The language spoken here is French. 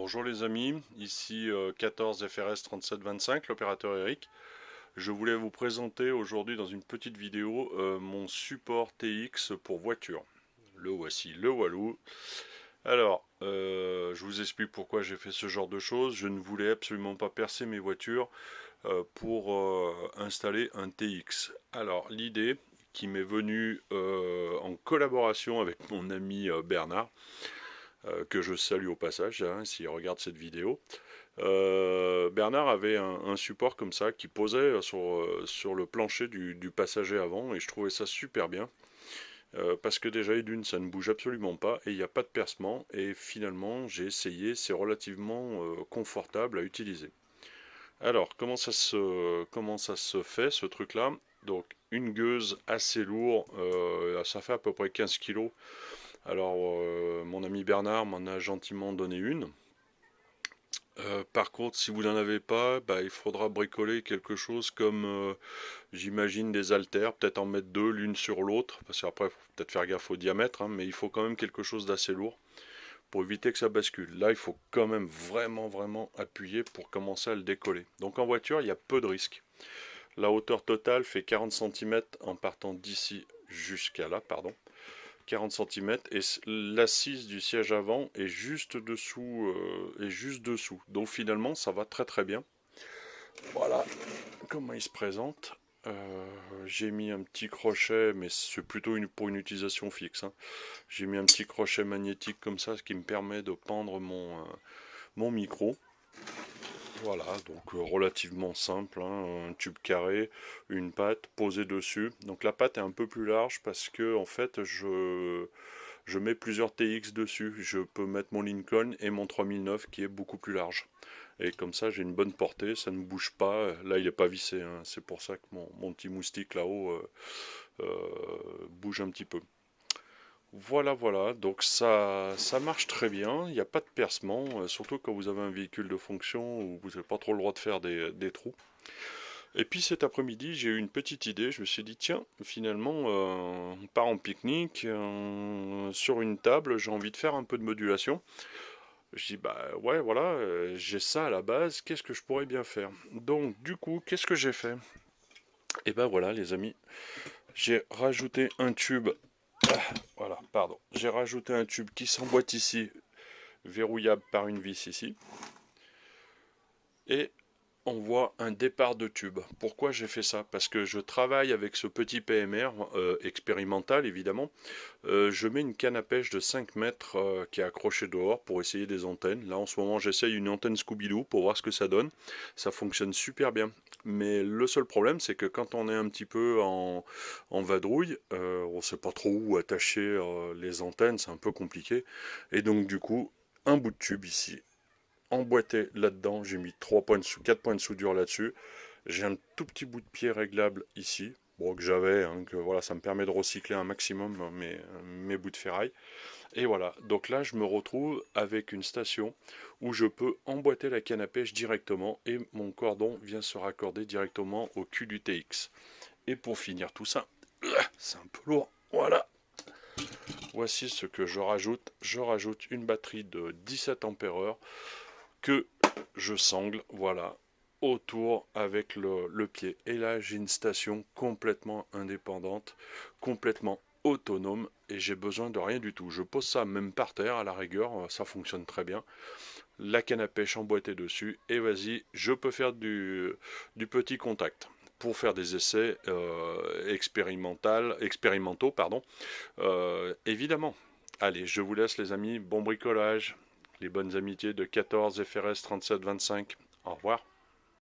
Bonjour les amis, ici 14 FRS 3725, l'opérateur Eric. Je voulais vous présenter aujourd'hui dans une petite vidéo mon support TX pour voiture. Le voici, le Walou. Alors, je vous explique pourquoi j'ai fait ce genre de choses. Je ne voulais absolument pas percer mes voitures pour installer un TX. Alors, l'idée qui m'est venue en collaboration avec mon ami Bernard, que je salue au passage, hein, s'il regarde cette vidéo. Bernard avait un support comme ça qui posait sur le plancher du passager avant et je trouvais ça super bien. Parce que déjà, d'une, ça ne bouge absolument pas et il n'y a pas de percement. Et finalement, j'ai essayé, c'est relativement confortable à utiliser. Alors, comment ça se fait ce truc-là? Donc, une gueuse assez lourde, ça fait à peu près 15 kilos. Alors, mon ami Bernard m'en a gentiment donné une. Par contre, si vous n'en avez pas, bah, il faudra bricoler quelque chose comme, j'imagine, des haltères, peut-être en mettre deux l'une sur l'autre, parce qu'après, il faut peut-être faire gaffe au diamètre, hein, mais il faut quand même quelque chose d'assez lourd pour éviter que ça bascule. Là, il faut quand même vraiment appuyer pour commencer à le décoller. Donc en voiture, il y a peu de risques. La hauteur totale fait 40 cm en partant d'ici jusqu'à là, pardon. 40 cm et l'assise du siège avant est juste dessous. Donc finalement ça va très bien. Voilà comment il se présente. J'ai mis un petit crochet, mais c'est plutôt pour une utilisation fixe, hein. J'ai mis un petit crochet magnétique comme ça, ce qui me permet de pendre mon micro. Voilà, donc relativement simple, hein, un tube carré, une patte posée dessus. Donc la patte est un peu plus large parce que en fait je mets plusieurs TX dessus. Je peux mettre mon Lincoln et mon 3009 qui est beaucoup plus large. Et comme ça j'ai une bonne portée, ça ne bouge pas. Là il n'est pas vissé, hein. C'est pour ça que mon petit moustique là-haut bouge un petit peu. Voilà, donc ça marche très bien, il n'y a pas de percement, surtout quand vous avez un véhicule de fonction où vous n'avez pas trop le droit de faire des trous. Et puis cet après-midi, j'ai eu une petite idée, je me suis dit, tiens, finalement, on part en pique-nique, sur une table, j'ai envie de faire un peu de modulation. Je dis, bah ouais, voilà, j'ai ça à la base, qu'est-ce que je pourrais bien faire? Donc du coup, qu'est-ce que j'ai fait? Et ben voilà, les amis, j'ai rajouté un tube. Voilà, pardon. J'ai rajouté un tube qui s'emboîte ici, verrouillable par une vis ici. Et on voit un départ de tube. Pourquoi j'ai fait ça? Parce que je travaille avec ce petit PMR expérimental évidemment. Je mets une canne à pêche de 5 mètres qui est accrochée dehors pour essayer des antennes. Là en ce moment j'essaye une antenne Scooby-Doo pour voir ce que ça donne. Ça fonctionne super bien. Mais le seul problème c'est que quand on est un petit peu en vadrouille, on ne sait pas trop où attacher les antennes, c'est un peu compliqué. Et donc du coup, un bout de tube ici emboîté là-dedans. J'ai mis 4 points de soudure là-dessus. J'ai un tout petit bout de pied réglable ici. Bon, que j'avais, hein, que voilà, ça me permet de recycler un maximum mes bouts de ferraille. Et voilà, donc là je me retrouve avec une station où je peux emboîter la canne à pêche directement et mon cordon vient se raccorder directement au cul du TX. Et pour finir tout ça, c'est un peu lourd, voilà. Voici ce que je rajoute. Je rajoute une batterie de 17 ampères que je sangle, voilà, autour avec le pied. Et là, j'ai une station complètement indépendante, complètement autonome, et j'ai besoin de rien du tout. Je pose ça même par terre, à la rigueur, ça fonctionne très bien. La canne à pêche emboîtée dessus, et vas-y, je peux faire du petit contact pour faire des essais expérimentaux, pardon. Évidemment. Allez, je vous laisse les amis, bon bricolage, les bonnes amitiés de 14 FRS 3725. Au revoir.